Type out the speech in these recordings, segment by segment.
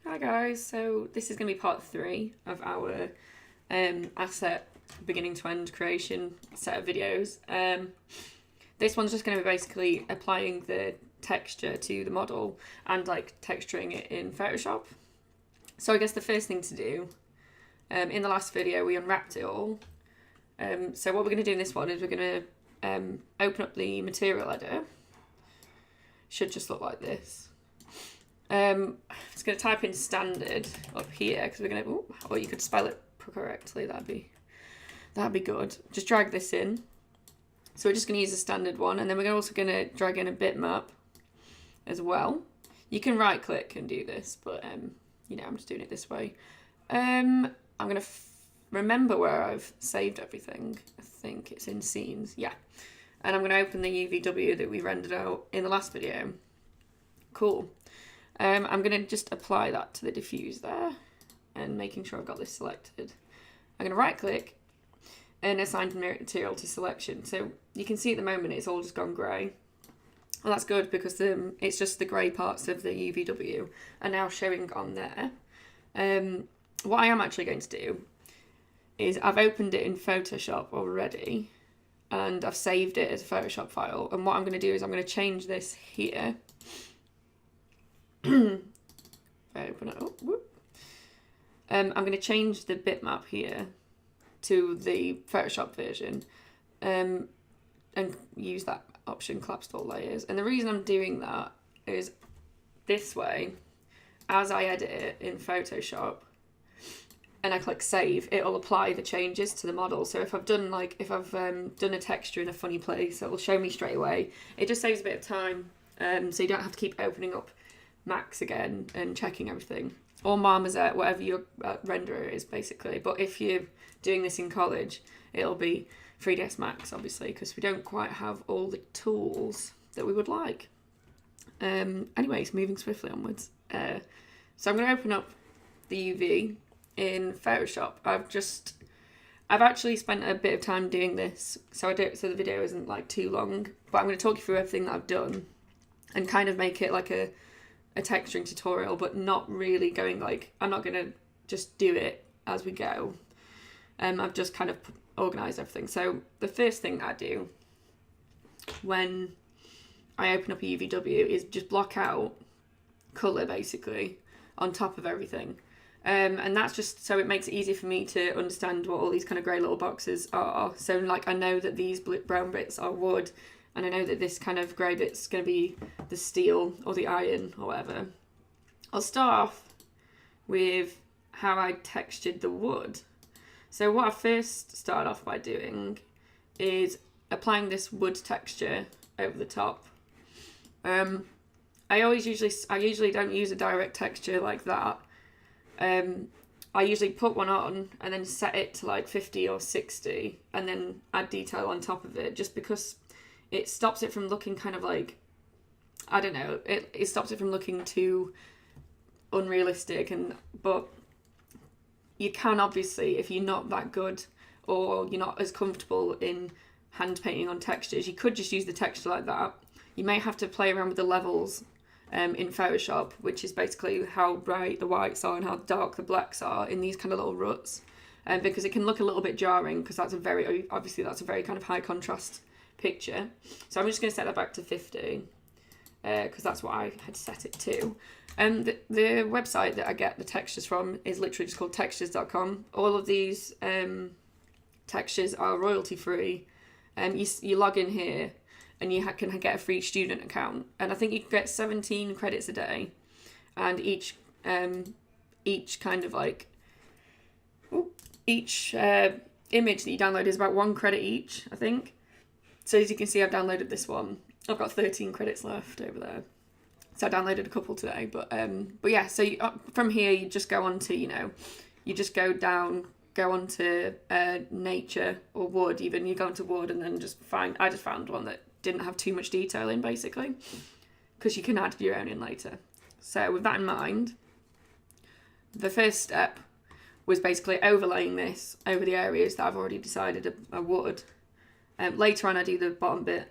Hi guys, so this is going to be part 3 of our asset beginning to end creation set of videos. This one's just going to be basically applying the texture to the model and like texturing it in Photoshop. So I guess the first thing to do, in the last video we unwrapped it all. So what we're going to do in this one is we're going to open up the material editor. Should just look like this. I'm just going to type in standard up here because we're going to, or you could spell it correctly, that'd be good. Just drag this in. So we're just going to use the standard one, and then we're also going to drag in a bitmap as well. You can right click and do this, but you know, I'm just doing it this way. I'm going to remember where I've saved everything. I think it's in scenes, yeah. And I'm going to open the UVW that we rendered out in the last video. Cool. I'm going to just apply that to the diffuse there and making sure I've got this selected. I'm going to right click and assign material to selection. So you can see at the moment it's all just gone grey. Well, that's good because it's just the grey parts of the UVW are now showing on there. What I am actually going to do is I've opened it in Photoshop already and I've saved it as a Photoshop file. And what I'm going to do is I'm going to change this here. If I open it up, I'm going to change the bitmap here to the Photoshop version and use that option, collapsed all layers. And the reason I'm doing that is this way, as I edit it in Photoshop and I click save, it'll apply the changes to the model. So if I've done done a texture in a funny place, it'll show me straight away. It just saves a bit of time, so you don't have to keep opening up Max again and checking everything, or Marmoset, whatever your renderer is basically. But if you're doing this in college, it'll be 3ds Max obviously, because we don't quite have all the tools that we would like. Anyways, moving swiftly onwards. So I'm going to open up the UV in Photoshop. I've actually spent a bit of time doing this, so the video isn't like too long, but I'm going to talk you through everything that I've done and kind of make it like a texturing tutorial, but not really going like, I'm not going to just do it as we go. I've just kind of organised everything. So the first thing that I do when I open up a UVW is just block out colour basically on top of everything. And that's just so it makes it easy for me to understand what all these kind of grey little boxes are. So like I know that these brown bits are wood, and I know that this kind of grey bit's going to be the steel or the iron or whatever. I'll start off with how I textured the wood. So what I first started off by doing is applying this wood texture over the top. I usually don't use a direct texture like that. I usually put one on and then set it to like 50 or 60 and then add detail on top of it, just because it stops it from looking kind of like, I don't know, it stops it from looking too unrealistic. But you can obviously, if you're not that good or you're not as comfortable in hand painting on textures, you could just use the texture like that. You may have to play around with the levels in Photoshop, which is basically how bright the whites are and how dark the blacks are in these kind of little ruts, because it can look a little bit jarring because that's a very kind of high contrast picture. So I'm just going to set that back to 50 because that's what I had set it to. And the website that I get the textures from is literally just called textures.com. All of these textures are royalty free, and you log in here and you can get a free student account, and I think you can get 17 credits a day, and each kind of like each image that you download is about 1 credit each, I think. So as you can see, I've downloaded this one. I've got 13 credits left over there. So I downloaded a couple today, but yeah. So from here, you just go on to, you just go on to nature or wood. Even you go into wood and then I just found one that didn't have too much detail in, basically, because you can add your own in later. So with that in mind, the first step was basically overlaying this over the areas that I've already decided are wood. Later on, I do the bottom bit.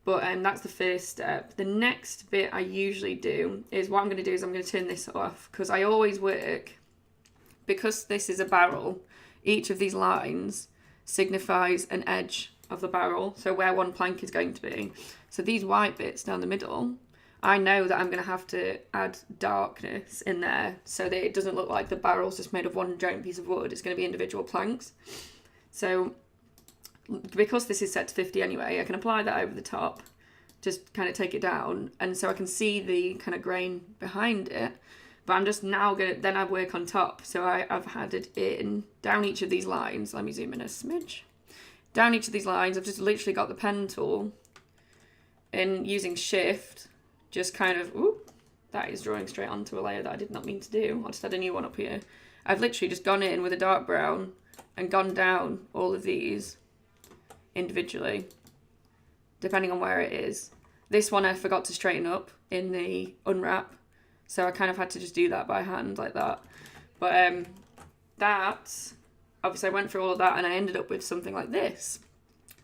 But that's the first step. The next bit I usually do is what I'm going to do is I'm going to turn this off, because I always work, because this is a barrel, each of these lines signifies an edge of the barrel, so where one plank is going to be. So these white bits down the middle, I know that I'm going to have to add darkness in there so that it doesn't look like the barrel's just made of one giant piece of wood. It's going to be individual planks. So because this is set to 50 anyway, I can apply that over the top, just kind of take it down, and so I can see the kind of grain behind it. But I'm just now going to, then I work on top. So I've added in, down each of these lines, let me zoom in a smidge. Down each of these lines, I've just literally got the pen tool, and using shift, just kind of, that is drawing straight onto a layer that I did not mean to do. I'll just add a new one up here. I've literally just gone in with a dark brown and gone down all of these individually, depending on where it is. This one I forgot to straighten up in the unwrap, so I kind of had to just do that by hand like that. But that, obviously I went through all of that and I ended up with something like this.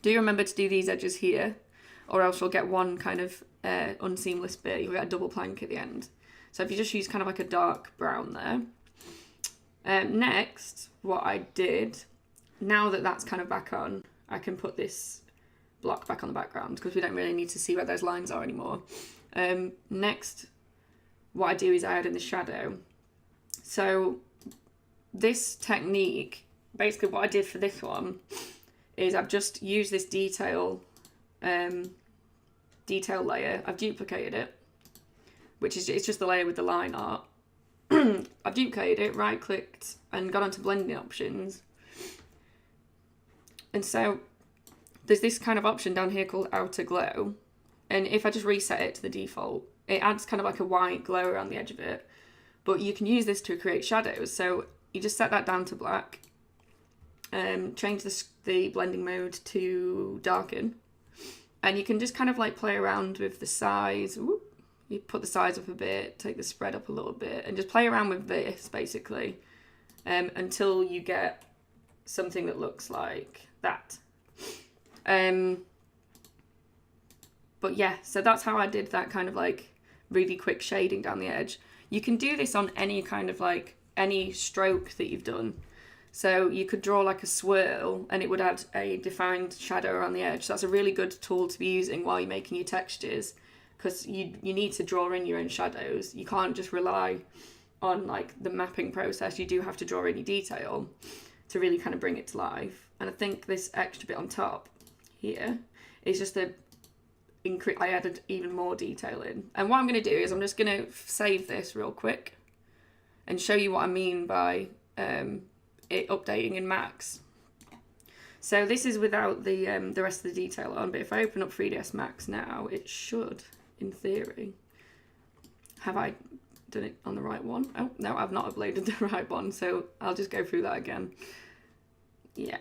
Do remember to do these edges here, or else you'll get one kind of unseamless bit. You'll get a double plank at the end. So if you just use kind of like a dark brown there. Next, what I did, now that that's kind of back on, I can put this block back on the background because we don't really need to see where those lines are anymore. Next, what I do is I add in the shadow. So this technique, basically what I did for this one is I've just used this detail layer. I've duplicated it, which is, it's just the layer with the line art. I've duplicated it, right clicked, and got onto blending options. And so there's this kind of option down here called outer glow. And if I just reset it to the default, it adds kind of like a white glow around the edge of it. But you can use this to create shadows. So you just set that down to black. Change the blending mode to darken. And you can just kind of like play around with the size. You put the size up a bit, take the spread up a little bit, and just play around with this basically until you get something that looks like that. But yeah, so that's how I did that kind of like really quick shading down the edge. You can do this on any kind of like any stroke that you've done. So you could draw like a swirl and it would add a defined shadow around the edge. So that's a really good tool to be using while you're making your textures, because you need to draw in your own shadows. You can't just rely on like the mapping process. You do have to draw in your detail to really kind of bring it to life. And I think this extra bit on top here is just I added even more detail in. And what I'm going to do is I'm just going to save this real quick and show you what I mean by it updating in Max. So this is without the rest of the detail on, but if I open up 3ds Max now, it should, in theory, have I done it on the right one? Oh, no, I've not uploaded the right one, so I'll just go through that again. Yeah.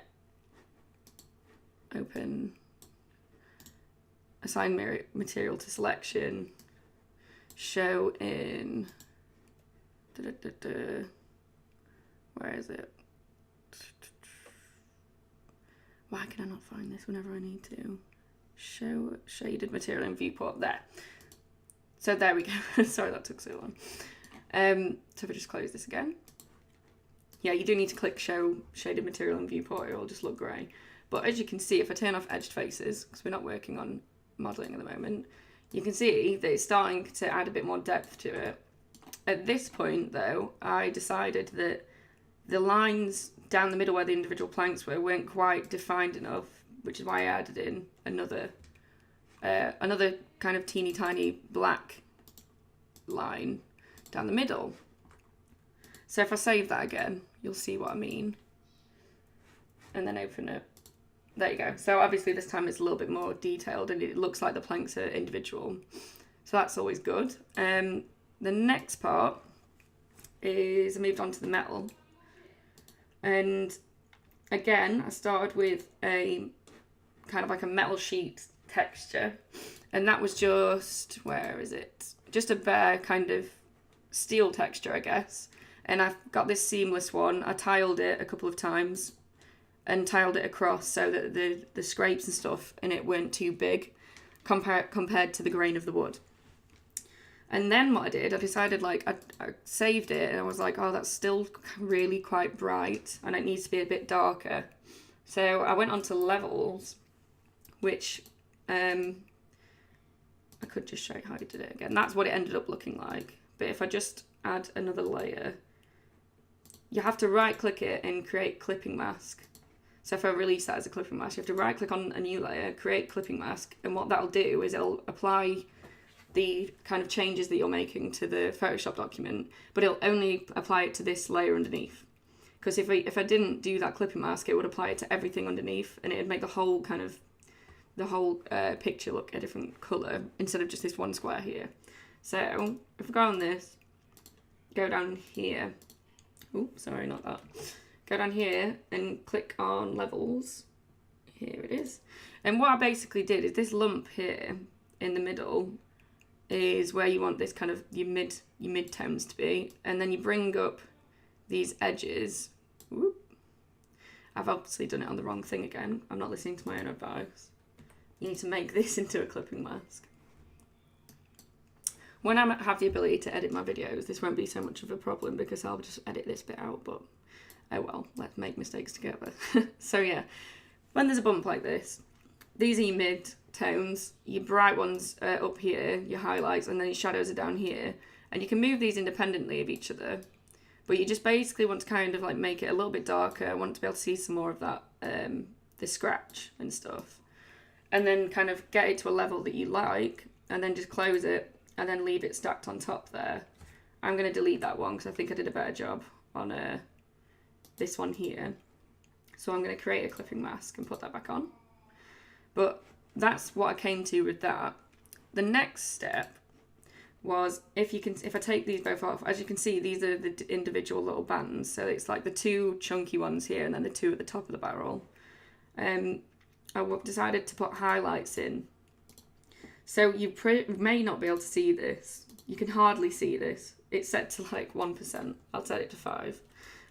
Open, assign material to selection, show in, where is it? Why can I not find this whenever I need to? Show shaded material in viewport, there. So there we go. Sorry that took so long. So if I just close this again. Yeah, you do need to click show shaded material in viewport, it will just look grey. But as you can see, if I turn off edged faces, because we're not working on modelling at the moment, you can see that it's starting to add a bit more depth to it. At this point though, I decided that the lines down the middle where the individual planks weren't quite defined enough, which is why I added in another kind of teeny tiny black line down the middle. So if I save that again, you'll see what I mean. And then open it. There you go. So obviously this time it's a little bit more detailed and it looks like the planks are individual. So that's always good. The next part is I moved on to the metal. And again, I started with a kind of like a metal sheet texture. And that was just, where is it? Just a bare kind of steel texture, I guess. And I've got this seamless one. I tiled it a couple of times and tiled it across so that the scrapes and stuff in it weren't too big. compared to the grain of the wood. And then what I did, I decided, like, I saved it, and I was like, oh, that's still really quite bright, and it needs to be a bit darker. So I went on to levels, which I could just show you how I did it again. That's what it ended up looking like. But if I just add another layer, you have to right-click it and create clipping mask. So if I release that as a clipping mask, you have to right-click on a new layer, create clipping mask, and what that'll do is it'll apply the kind of changes that you're making to the Photoshop document, but it'll only apply it to this layer underneath. Because if I didn't do that clipping mask, it would apply it to everything underneath, and it'd make the whole picture look a different colour instead of just this one square here. So if I go on this, go down here. Oops, sorry, not that. Go down here and click on levels. Here it is. And what I basically did is this lump here in the middle is where you want this kind of your mid tones to be, and then you bring up these edges. Whoop. I've obviously done it on the wrong thing again. I'm not listening to my own advice. You need to make this into a clipping mask. When I have the ability to edit my videos, this won't be so much of a problem because I'll just edit this bit out, but oh well, let's make mistakes together. So yeah, when there's a bump like this, these are your mid tones, your bright ones are up here, your highlights, and then your shadows are down here. And you can move these independently of each other, but you just basically want to kind of like make it a little bit darker. I want to be able to see some more of that, the scratch and stuff. And then kind of get it to a level that you like, and then just close it, and then leave it stacked on top there. I'm going to delete that one because I think I did a better job on this one here. So I'm going to create a clipping mask and put that back on. But that's what I came to with that. The next step was if I take these both off, as you can see, these are the individual little bands. So it's like the two chunky ones here and then the two at the top of the barrel. I decided to put highlights in. So you may not be able to see this. You can hardly see this. It's set to like 1%. I'll set it to 5.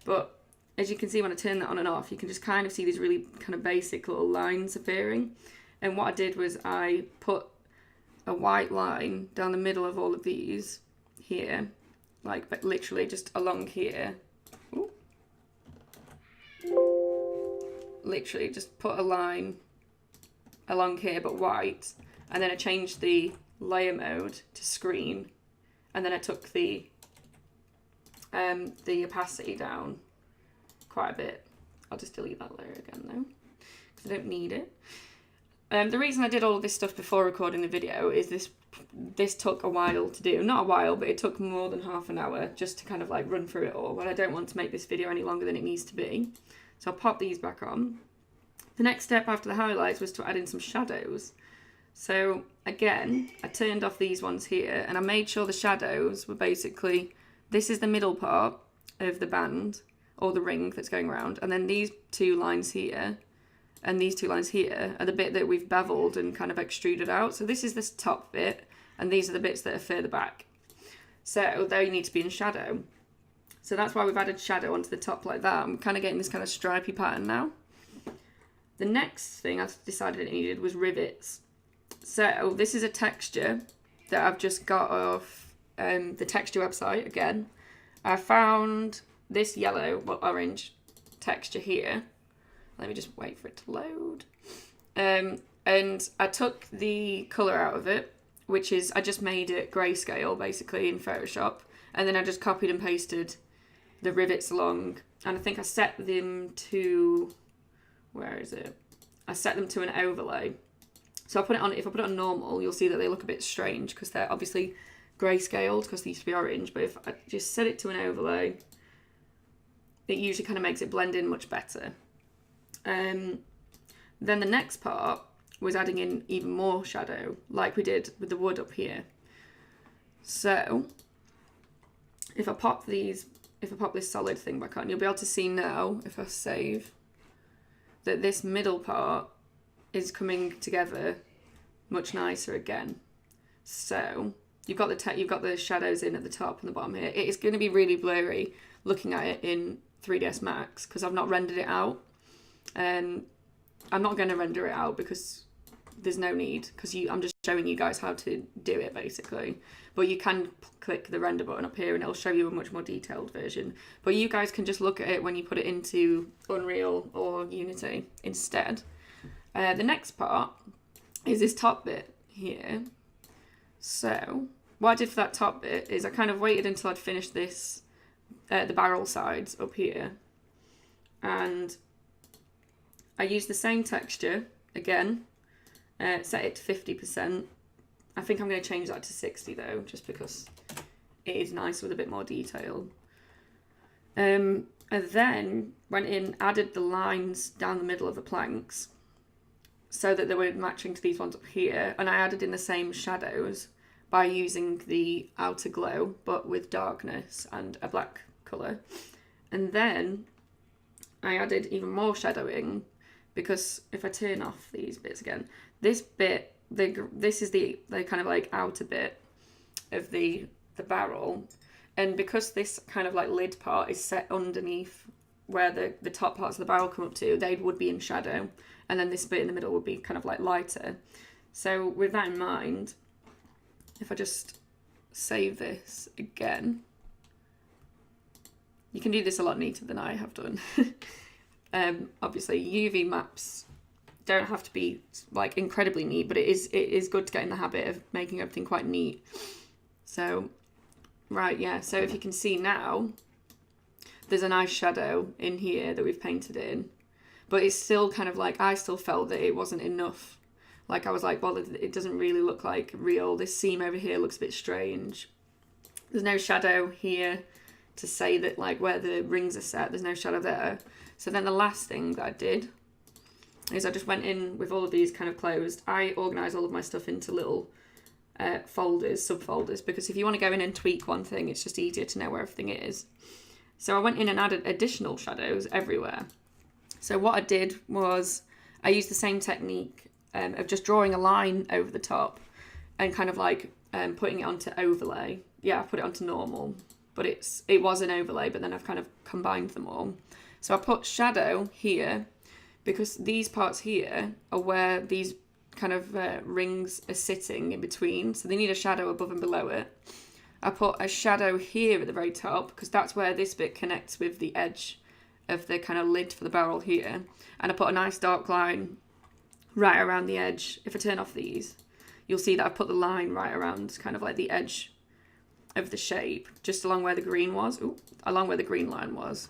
But as you can see, when I turn that on and off, you can just kind of see these really kind of basic little lines appearing. And what I did was I put a white line down the middle of all of these here, like but literally just along here. Ooh. Literally just put a line along here but white, and then I changed the layer mode to screen, and then I took the opacity down quite a bit. I'll just delete that layer again though, because I don't need it. The reason I did all of this stuff before recording the video is this took a while to do. Not a while, but it took more than half an hour just to kind of like run through it all, and I don't want to make this video any longer than it needs to be. So I'll pop these back on. The next step after the highlights was to add in some shadows. So again, I turned off these ones here, and I made sure the shadows were basically, this is the middle part of the band, or the ring that's going around, and then these two lines here, and these two lines here are the bit that we've beveled and kind of extruded out. So this is this top bit, and these are the bits that are further back. So they need to be in shadow. So that's why we've added shadow onto the top like that. I'm kind of getting this kind of stripy pattern now. The next thing I decided it needed was rivets. So this is a texture that I've just got off the texture website again. I found this yellow, well, orange texture here. Let me just wait for it to load. And I took the colour out of it, which is, I just made it grayscale basically in Photoshop. And then I just copied and pasted the rivets along. And I think I set them to, where is it? I set them to an overlay. So I put it on, if I put it on normal, you'll see that they look a bit strange because they're obviously grayscaled because they used to be orange. But if I just set it to an overlay, it usually kind of makes it blend in much better. Then the next part was adding in even more shadow, like we did with the wood up here. So if I pop this solid thing back on, you'll be able to see now, if I save, that this middle part is coming together much nicer again. So you've got the shadows in at the top and the bottom here. It is going to be really blurry looking at it in 3ds Max because I've not rendered it out. I'm not going to render it out because there's no need, because I'm just showing you guys how to do it basically. But you can click the render button up here and it'll show you a much more detailed version. But you guys can just look at it when you put it into Unreal or Unity instead. The next part is this top bit here. So what I did for that top bit is I kind of waited until I'd finished this, the barrel sides up here. And I used the same texture again, set it to 50%. I think I'm going to change that to 60 though, just because it is nice with a bit more detail. And then went in, added the lines down the middle of the planks so that they were matching to these ones up here. And I added in the same shadows by using the outer glow, but with darkness and a black colour. And then I added even more shadowing, because if I turn off these bits again, this bit, this is the kind of like outer bit of the barrel, and because this kind of like lid part is set underneath where the top parts of the barrel come up to, they would be in shadow, and then this bit in the middle would be kind of like lighter. So with that in mind, if I just save this again, you can do this a lot neater than I have done. Obviously UV maps don't have to be like incredibly neat, but it is good to get in the habit of making everything quite neat. So right, yeah, so if you can see now, there's a nice shadow in here that we've painted in, but it's still kind of like, I still felt that it wasn't enough. Like I was like, well, it doesn't really look like real. This seam over here looks a bit strange. There's no shadow here to say that like where the rings are set, there's no shadow there. So then the last thing that I did is I just went in with all of these kind of closed. I organised all of my stuff into little folders, subfolders, because if you want to go in and tweak one thing, it's just easier to know where everything is. So I went in and added additional shadows everywhere. So what I did was I used the same technique of just drawing a line over the top and kind of like putting it onto overlay. Yeah, I put it onto normal, but it was an overlay, but then I've kind of combined them all. So I put shadow here, because these parts here are where these kind of rings are sitting in between, so they need a shadow above and below it. I put a shadow here at the very top, because that's where this bit connects with the edge of the kind of lid for the barrel here. And I put a nice dark line right around the edge. If I turn off these, you'll see that I've put the line right around kind of like the edge of the shape, just along where the green was. Ooh, along where the green line was.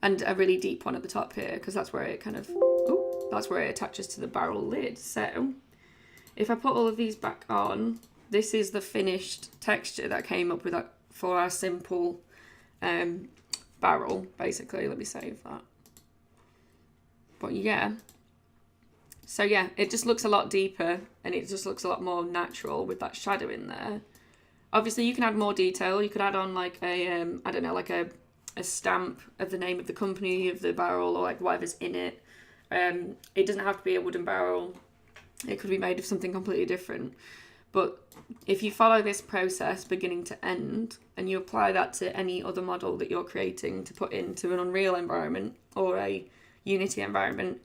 And a really deep one at the top here, because that's where it kind of, that's where it attaches to the barrel lid. So if I put all of these back on, this is the finished texture that I came up with for our simple barrel, basically. Let me save that. But yeah. So yeah, it just looks a lot deeper, and it just looks a lot more natural with that shadow in there. Obviously, you can add more detail. You could add on like a, I don't know, like a stamp of the name of the company of the barrel, or like whatever's in it. It doesn't have to be a wooden barrel. It could be made of something completely different. But if you follow this process beginning to end, and you apply that to any other model that you're creating to put into an Unreal environment or a Unity environment,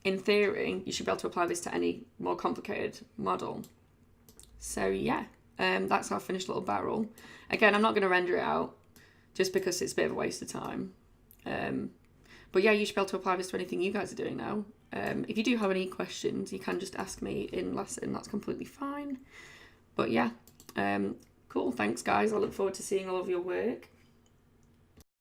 in theory, you should be able to apply this to any more complicated model. So yeah, that's our finished little barrel. Again, I'm not going to render it out, just because it's a bit of a waste of time. But yeah, you should be able to apply this to anything you guys are doing now. If you do have any questions, you can just ask me in lesson. That's completely fine. But yeah, cool. Thanks, guys. I look forward to seeing all of your work.